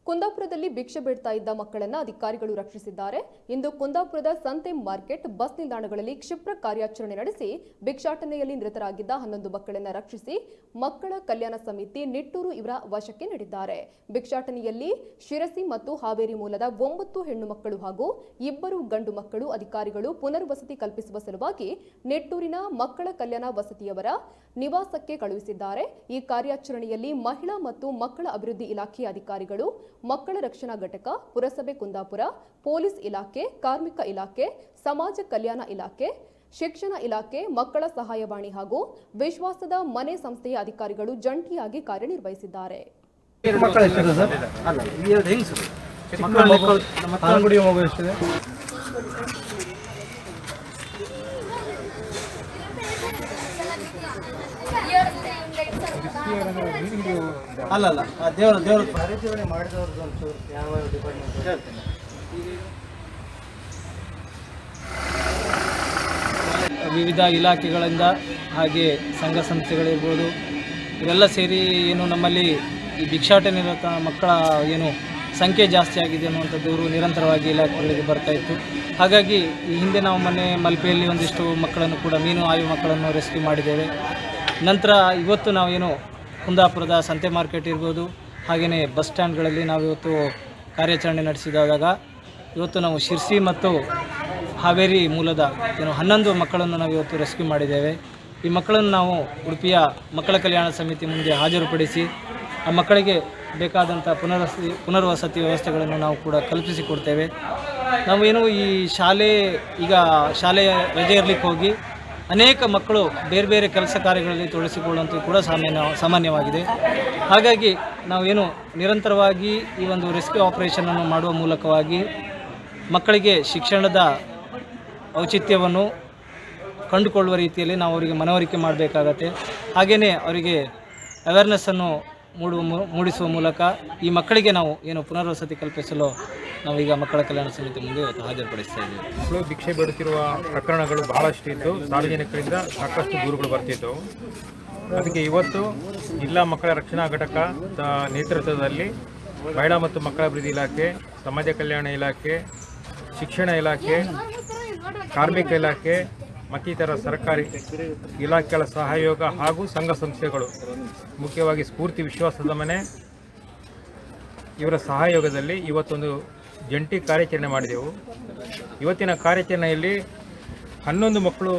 ಕುಂದಾಪುರದಲ್ಲಿ ಭಿಕ್ಷೆ ಬೇಡ್ತಾ ಇದ್ದ ಮಕ್ಕಳನ್ನು ಅಧಿಕಾರಿಗಳು ರಕ್ಷಿಸಿದ್ದಾರೆ. ಇಂದು ಕುಂದಾಪುರದ ಸಂತೆ ಮಾರ್ಕೆಟ್ ಬಸ್ ನಿಲ್ದಾಣಗಳಲ್ಲಿ ಕ್ಷಿಪ್ರ ಕಾರ್ಯಾಚರಣೆ ನಡೆಸಿ ಭಿಕ್ಷಾಟನೆಯಲ್ಲಿ ನಿರತರಾಗಿದ್ದ 11 ಮಕ್ಕಳನ್ನು ರಕ್ಷಿಸಿ ಮಕ್ಕಳ ಕಲ್ಯಾಣ ಸಮಿತಿ ನಿಟ್ಟೂರು ಇವರ ವಶಕ್ಕೆ ನೀಡಿದ್ದಾರೆ. ಭಿಕ್ಷಾಟನೆಯಲ್ಲಿ ಶಿರಸಿ ಮತ್ತು ಹಾವೇರಿ ಮೂಲದ 9 ಹೆಣ್ಣು ಮಕ್ಕಳು ಹಾಗೂ 2 ಗಂಡು ಮಕ್ಕಳು ಅಧಿಕಾರಿಗಳು ಪುನರ್ವಸತಿ ಕಲ್ಪಿಸುವ ಸಲುವಾಗಿ ನಿಟ್ಟೂರಿನ ಮಕ್ಕಳ ಕಲ್ಯಾಣ ವಸತಿಯವರ ನಿವಾಸಕ್ಕೆ ಕಳುಹಿಸಿದ್ದಾರೆ. ಈ ಕಾರ್ಯಾಚರಣೆಯಲ್ಲಿ ಮಹಿಳಾ ಮತ್ತು ಮಕ್ಕಳ ಅಭಿವೃದ್ಧಿ ಇಲಾಖೆಯ ಅಧಿಕಾರಿಗಳು, ಮಕ್ಕಳ ರಕ್ಷಣಾ ಘಟಕ, ಪುರಸಭೆ ಕುಂದಾಪುರ, ಪೊಲೀಸ್ ಇಲಾಖೆ, ಕಾರ್ಮಿಕ ಇಲಾಖೆ, ಸಮಾಜ ಕಲ್ಯಾಣ ಇಲಾಖೆ, ಶಿಕ್ಷಣ ಇಲಾಖೆ, ಮಕ್ಕಳ ಸಹಾಯವಾಣಿ ಹಾಗೂ ವಿಶ್ವಾಸದ ಮನೆ ಸಂಸ್ಥೆಯ ಅಧಿಕಾರಿಗಳು ಜಂಟಿಯಾಗಿ ಕಾರ್ಯನಿರ್ವಹಿಸಿದ್ದಾರೆ. ವಿವಿಧ ಇಲಾಖೆಗಳಿಂದ ಹಾಗೆ ಸಂಘ ಸಂಸ್ಥೆಗಳಿರ್ಬೋದು ಇವೆಲ್ಲ ಸೇರಿ ಏನು ನಮ್ಮಲ್ಲಿ ಈ ಭಿಕ್ಷಾಟನೆ ನಿರತ ಮಕ್ಕಳ ಏನು ಸಂಖ್ಯೆ ಜಾಸ್ತಿ ಆಗಿದೆ ಅನ್ನುವಂಥ ದೂರು ನಿರಂತರವಾಗಿ ಇಲಾಖೆಗಳಿಗೆ ಬರ್ತಾಯಿತ್ತು. ಹಾಗಾಗಿ ಈ ಹಿಂದೆ ನಾವು ಮೊನ್ನೆ ಮಲ್ಪೆಯಲ್ಲಿ ಒಂದಿಷ್ಟು ಮಕ್ಕಳನ್ನು ಕೂಡ ಮೀನು ಆಯು ಮಕ್ಕಳನ್ನು ರೆಸ್ಕ್ಯೂ ಮಾಡಿದ್ದೇವೆ. ನಂತರ ಇವತ್ತು ನಾವೇನು ಕುಂದಾಪುರದ ಸಂತೆ ಮಾರ್ಕೆಟ್ ಇರ್ಬೋದು ಹಾಗೆಯೇ ಬಸ್ ಸ್ಟ್ಯಾಂಡ್ಗಳಲ್ಲಿ ನಾವು ಇವತ್ತು ಕಾರ್ಯಾಚರಣೆ ನಡೆಸಿದಾಗ ಇವತ್ತು ನಾವು ಶಿರ್ಸಿ ಮತ್ತು ಹಾವೇರಿ ಮೂಲದ ಏನು 11 ಮಕ್ಕಳನ್ನು ನಾವು ಇವತ್ತು ರೆಸ್ಕ್ಯೂ ಮಾಡಿದ್ದೇವೆ. ಈ ಮಕ್ಕಳನ್ನು ನಾವು ಉಡುಪಿಯ ಮಕ್ಕಳ ಕಲ್ಯಾಣ ಸಮಿತಿ ಮುಂದೆ ಹಾಜರುಪಡಿಸಿ ಆ ಮಕ್ಕಳಿಗೆ ಬೇಕಾದಂಥ ಪುನರ್ವಸತಿ ವ್ಯವಸ್ಥೆಗಳನ್ನು ನಾವು ಕೂಡ ಕಲ್ಪಿಸಿಕೊಡ್ತೇವೆ. ನಾವೇನು ಈ ಶಾಲೆಯ ರಜೆ ಇರಲಿಕ್ಕೆ ಹೋಗಿ ಅನೇಕ ಮಕ್ಕಳು ಬೇರೆ ಬೇರೆ ಕೆಲಸ ಕಾರ್ಯಗಳಲ್ಲಿ ತೊಡಗಿಸಿಕೊಳ್ಳುವಂಥದ್ದು ಕೂಡ ಸಾಮಾನ್ಯವಾಗಿದೆ. ಹಾಗಾಗಿ ನಾವೇನು ನಿರಂತರವಾಗಿ ಈ ಒಂದು ರೆಸ್ಕ್ಯೂ ಆಪರೇಷನನ್ನು ಮಾಡುವ ಮೂಲಕವಾಗಿ ಮಕ್ಕಳಿಗೆ ಶಿಕ್ಷಣದ ಔಚಿತ್ಯವನ್ನು ಕಂಡುಕೊಳ್ಳುವ ರೀತಿಯಲ್ಲಿ ನಾವು ಅವರಿಗೆ ಮನವರಿಕೆ ಮಾಡಬೇಕಾಗತ್ತೆ. ಹಾಗೆಯೇ ಅವರಿಗೆ ಅವೇರ್ನೆಸ್ಸನ್ನು ಮೂಡಿಸುವ ಮೂಲಕ ಈ ಮಕ್ಕಳಿಗೆ ನಾವು ಏನು ಪುನರ್ವಸತಿ ಕಲ್ಪಿಸಲು ನಾವೀಗ ಮಕ್ಕಳ ಕಲ್ಯಾಣ ಸಮಿತಿ ಮುಂದೆ ಇವತ್ತು ಹಾಜರುಪಡಿಸ್ತಾ ಇದ್ದೀವಿ. ಮಕ್ಕಳು ಭಿಕ್ಷೆ ಬೇಡುತ್ತಿರುವ ಪ್ರಕರಣಗಳು ಬಹಳಷ್ಟು ಇದ್ದು ಸಾರ್ವಜನಿಕರಿಂದ ಸಾಕಷ್ಟು ದೂರುಗಳು ಬರ್ತಿದ್ದವು. ಅದಕ್ಕೆ ಇವತ್ತು ಜಿಲ್ಲಾ ಮಕ್ಕಳ ರಕ್ಷಣಾ ಘಟಕ ನೇತೃತ್ವದಲ್ಲಿ ಮಹಿಳಾ ಮತ್ತು ಮಕ್ಕಳ ಅಭಿವೃದ್ಧಿ ಇಲಾಖೆ, ಸಮಾಜ ಕಲ್ಯಾಣ ಇಲಾಖೆ, ಶಿಕ್ಷಣ ಇಲಾಖೆ, ಕಾರ್ಮಿಕ ಇಲಾಖೆ ಮತ್ತಿತರ ಸರ್ಕಾರಿ ಇಲಾಖೆಗಳ ಸಹಯೋಗ ಹಾಗೂ ಸಂಘ ಸಂಸ್ಥೆಗಳು, ಮುಖ್ಯವಾಗಿ ಸ್ಫೂರ್ತಿ ವಿಶ್ವಾಸದ ಮನೆ ಇವರ ಸಹಯೋಗದಲ್ಲಿ ಇವತ್ತೊಂದು ಜಂಟಿ ಕಾರ್ಯಾಚರಣೆ ಮಾಡಿದೆವು. ಇವತ್ತಿನ ಕಾರ್ಯಾಚರಣೆಯಲ್ಲಿ 11 ಮಕ್ಕಳು